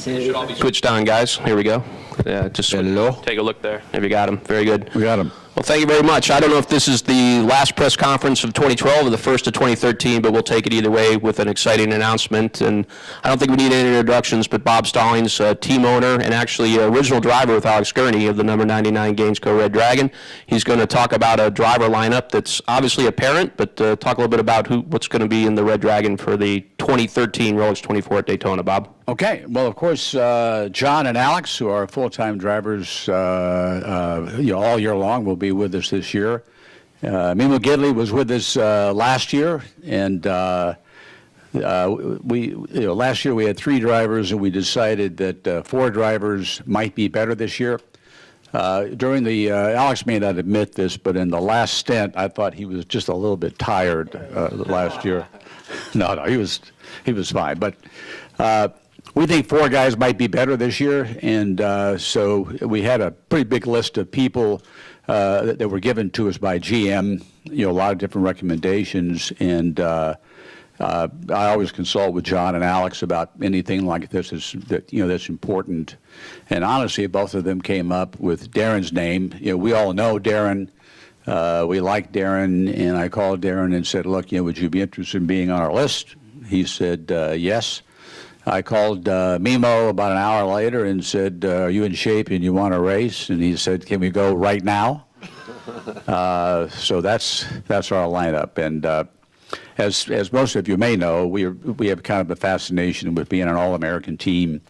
Switch down, guys. Here we go. Just Hello. take a look there. If you got him. Very good. We got him. Well, thank you very much. I don't know if this is the last press conference of 2012 or the first of 2013, but we'll take it either way with an exciting announcement. And I don't think we need any introductions, but Bob Stallings, team owner and actually original driver with Alex Gurney of the number 99 GAINSCO Red Dragon. He's going to talk about a driver lineup that's obviously apparent, but talk a little bit about what's going to be in the Red Dragon for the 2013 Rolex 24 at Daytona. Bob? Okay. Well, of course, John and Alex, who are full-time drivers all year long, will be with us this year. Memo Gidley was with us last year, and last year we had 3 drivers, and we decided that 4 drivers might be better this year. During the Alex may not admit this, but in the last stint, I thought he was just a little bit tired last year. No, he was fine, but. We think 4 guys might be better this year, and so we had a pretty big list of people that were given to us by GM, a lot of different recommendations, and I always consult with John and Alex about anything like this that's important. And honestly, both of them came up with Darren's name. We all know Darren. We like Darren, and I called Darren and said, look, would you be interested in being on our list? He said yes. I called Memo about an hour later and said, are you in shape and you want to race? And he said, can we go right now? So that's our lineup. And as most of you may know, we have kind of a fascination with being an all-American team.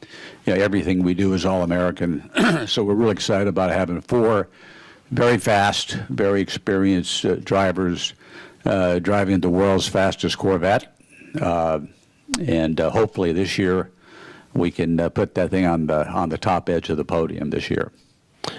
Everything we do is all-American. So we're really excited about having 4 very fast, very experienced drivers driving the world's fastest Corvette. And hopefully this year we can put that thing on the top edge of the podium this year.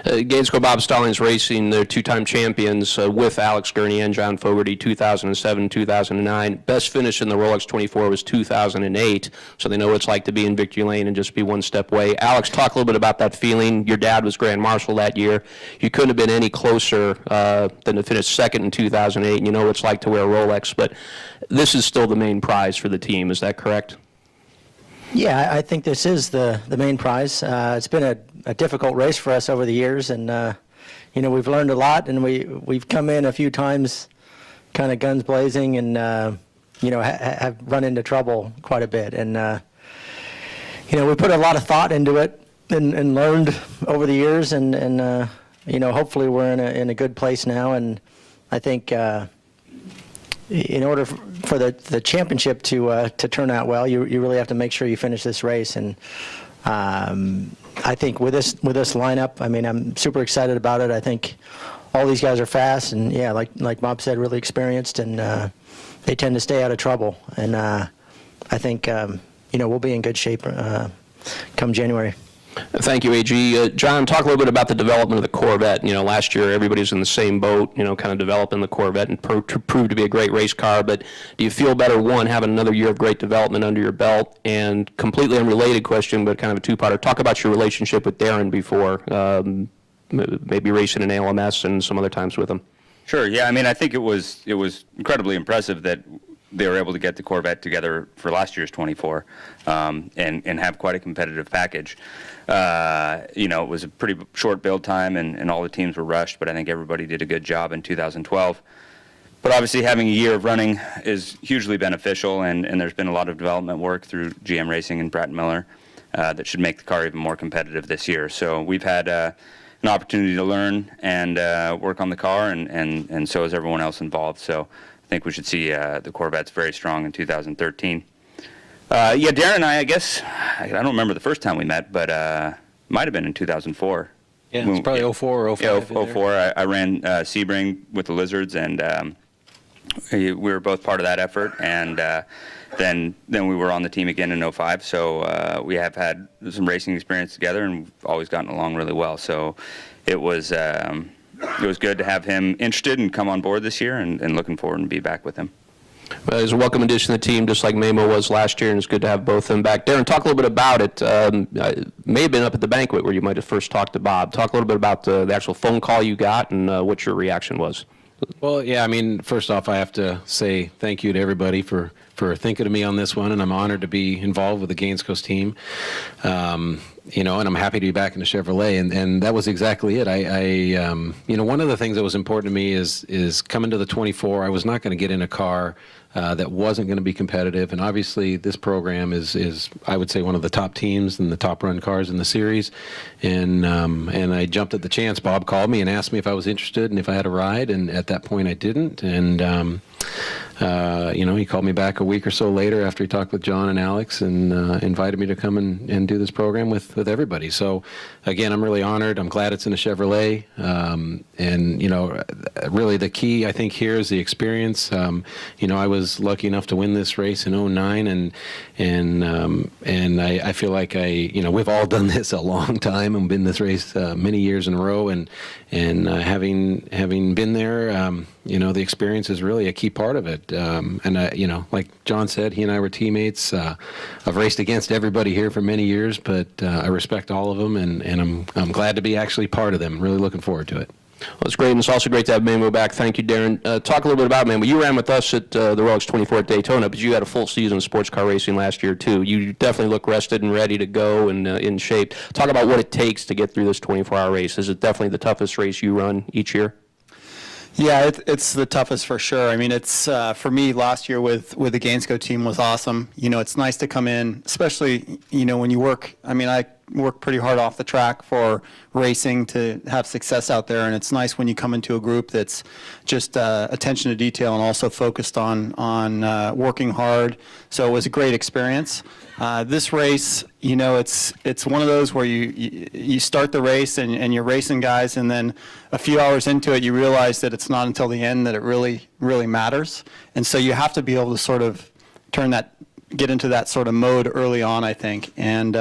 GAINSCO Bob Stallings Racing, they're 2-time champions with Alex Gurney and John Fogarty, 2007, 2009. Best finish in the Rolex 24 was 2008, so they know what it's like to be in victory lane and just be one step away. Alex, talk a little bit about that feeling. Your dad was Grand Marshal that year. You couldn't have been any closer than to finish second in 2008, and you know what it's like to wear a Rolex, but this is still the main prize for the team. Is that correct? Yeah, I think this is the main prize. It's been a difficult race for us over the years, and we've learned a lot, and we've come in a few times kind of guns blazing, and have run into trouble quite a bit. And we put a lot of thought into it and learned over the years, and hopefully we're in a good place now. And I think in order for the championship to turn out well, you really have to make sure you finish this race. And I think with this lineup, I mean, I'm super excited about it. I think all these guys are fast, and yeah, like Bob said, really experienced, and they tend to stay out of trouble. And I think we'll be in good shape come January. Thank you, AG. John, talk a little bit about the development of the Corvette. Last year everybody was in the same boat, kind of developing the Corvette and proved to be a great race car. But do you feel better, one, having another year of great development under your belt? And completely unrelated question, but kind of a two-parter. Talk about your relationship with Darren before, maybe racing in ALMS and some other times with him. Sure. Yeah. I mean, I think it was incredibly impressive that they were able to get the Corvette together for last year's 24 and have quite a competitive package. It was a pretty short build time, and all the teams were rushed, but I think everybody did a good job in 2012. But obviously having a year of running is hugely beneficial, and there's been a lot of development work through GM Racing and Brett Miller that should make the car even more competitive this year. So we've had an opportunity to learn and work on the car, and so has everyone else involved. So I think we should see the Corvettes very strong in 2013. Darren and I guess, I don't remember the first time we met, but might have been in 2004. Yeah, it's probably 04 or 05. Yeah, 04. I ran Sebring with the Lizards, and we were both part of that effort. And then we were on the team again in 05. So we have had some racing experience together, and we've always gotten along really well. So it was good to have him interested and come on board this year, and looking forward to be back with him. Well, he's a welcome addition to the team, just like Memo was last year, and it's good to have both of them back. Darren, talk a little bit about it. May have been up at the banquet where you might have first talked to Bob. Talk a little bit about the actual phone call you got and what your reaction was. Well, yeah, I mean, first off, I have to say thank you to everybody for for thinking of me on this one, and I'm honored to be involved with the GAINSCO team. You know, and I'm happy to be back in the Chevrolet, and that was exactly it. You know, one of the things that was important to me is coming to the 24. I was not going to get in a car that wasn't going to be competitive, and obviously this program is I would say one of the top teams and the top run cars in the series, and I jumped at the chance. Bob called me and asked me if I was interested and if I had a ride, and at that point I didn't, and you know, he called me back a week or so later after he talked with John and Alex and invited me to come and do this program with everybody. So again, I'm really honored. I'm glad it's in a Chevrolet, and you know, really the key I think here is the experience. You know, I was lucky enough to win this race in '09, and I feel like you know, we've all done this a long time and been in this race many years in a row, and having been there, you know, the experience is really a key part of it. And you know, like John said, he and I were teammates. I've raced against everybody here for many years, but I respect all of them, and I'm glad to be actually part of them. Really looking forward to it. Well, it's great, and it's also great to have Memo back. Thank you, Darren. Talk a little bit about Memo. You ran with us at the Rolex 24 at Daytona, but you had a full season of sports car racing last year, too. You definitely look rested and ready to go and in shape. Talk about what it takes to get through this 24-hour race. Is it definitely the toughest race you run each year? Yeah, it's the toughest for sure. I mean, it's for me last year with the GAINSCO team was awesome. You know, it's nice to come in, especially, you know, when you work. I mean, I work pretty hard off the track for racing to have success out there, and it's nice when you come into a group that's just attention to detail and also focused on working hard. So it was a great experience. This race, you know, it's one of those where you start the race and you're racing guys, and then a few hours into it you realize that it's not until the end that it really matters. And so you have to be able to sort of get into that sort of mode early on, I think, and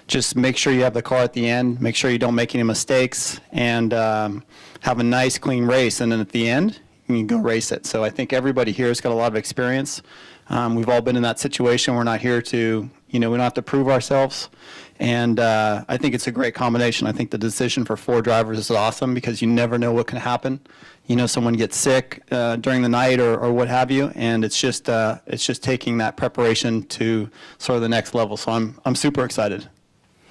just make sure you have the car at the end, make sure you don't make any mistakes, and have a nice clean race, and then at the end you can go race it. So I think everybody here has got a lot of experience. We've all been in that situation. We're not here to, you know, we don't have to prove ourselves. And I think it's a great combination. I think the decision for 4 drivers is awesome because you never know what can happen. You know, someone gets sick during the night or what have you, and it's just taking that preparation to sort of the next level. So I'm super excited.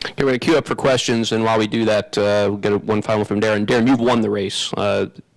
Okay, we're going to queue up for questions, and while we do that, we'll get one final from Darren. Darren, you've won the race.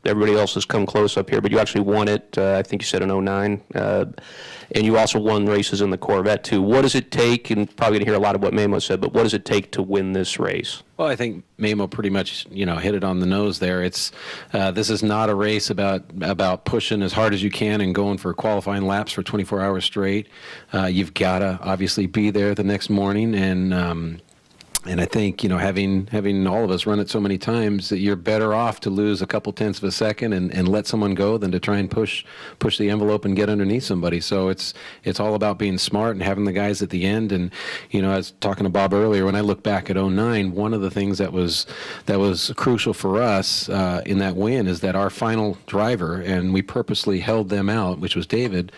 Everybody else has come close up here, but you actually won it, I think you said in '09, and you also won races in the Corvette, too. What does it take, and probably going to hear a lot of what Memo said, but what does it take to win this race? Well, I think Memo pretty much, you know, hit it on the nose there. It's this is not a race about pushing as hard as you can and going for qualifying laps for 24 hours straight. You've got to obviously be there the next morning, and I think, you know, having all of us run it so many times, that you're better off to lose a couple tenths of a second and let someone go than to try and push the envelope and get underneath somebody. So it's all about being smart and having the guys at the end. And, you know, I was talking to Bob earlier, when I look back at '09, one of the things that was crucial for us in that win is that our final driver, and we purposely held them out, which was David,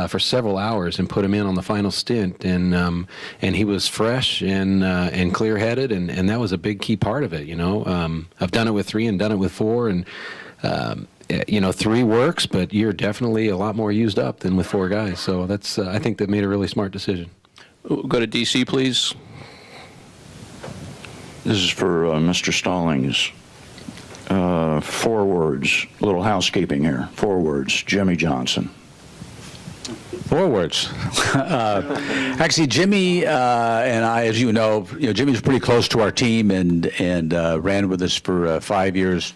for several hours and put him in on the final stint, and he was fresh and clear-headed, and that was a big key part of it. You know, I've done it with 3 and done it with 4, and you know, 3 works, but you're definitely a lot more used up than with 4 guys. So that's I think that made a really smart decision. We'll go to DC, please. This is for Mr. Stallings. 4 words, a little housekeeping here. 4 words, Jimmy Johnson. 4 words. Actually, Jimmy and I, as you know, Jimmy's pretty close to our team and ran with us for 5 years.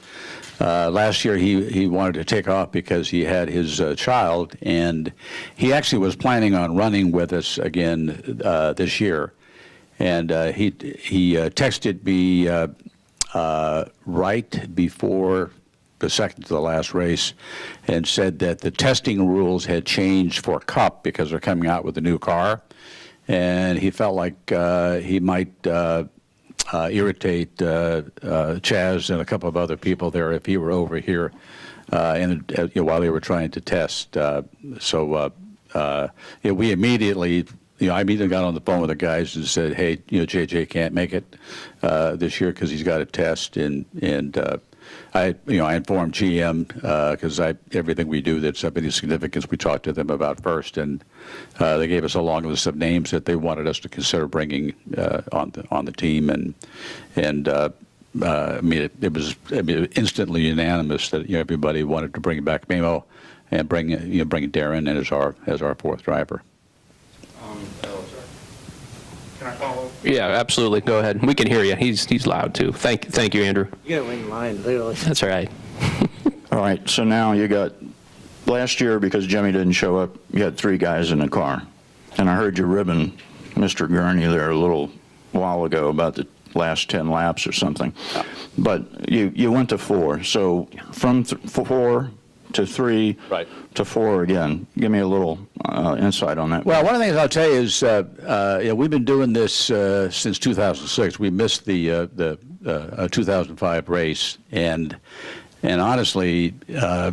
Last year, he wanted to take off because he had his child, and he actually was planning on running with us again this year. And he texted me right before the second to the last race and said that the testing rules had changed for Cup because they're coming out with a new car, and he felt like he might irritate Chaz and a couple of other people there if he were over here while they were trying to test. We immediately, I immediately got on the phone with the guys and said, hey, JJ can't make it this year because he's got a test, and I informed GM because everything we do that's of any significance, we talk to them about first, and they gave us a long list of names that they wanted us to consider bringing on the team, and I mean, it was instantly unanimous that everybody wanted to bring back Memo and bring Darren in as our fourth driver. Can I follow? Yeah, absolutely. Go ahead. We can hear you. He's loud too. Thank you, Andrew. You gotta wing line, literally. That's all right. All right, so now you got, last year, because Jimmy didn't show up, you had 3 guys in the car. And I heard you ribbing Mr. Gurney there a little while ago about the last 10 laps or something. But you went to 4. So from 4 to 3 Right. to 4 again. Give me a little insight on that. Well, one of the things I'll tell you is we've been doing this since 2006. We missed the 2005 race, and honestly, I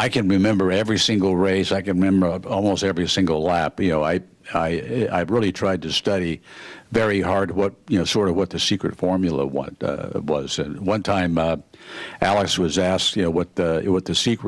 can remember every single race. I can remember almost every single lap. I really tried to study very hard what sort of what the secret formula was. And one time, Alex was asked what the secret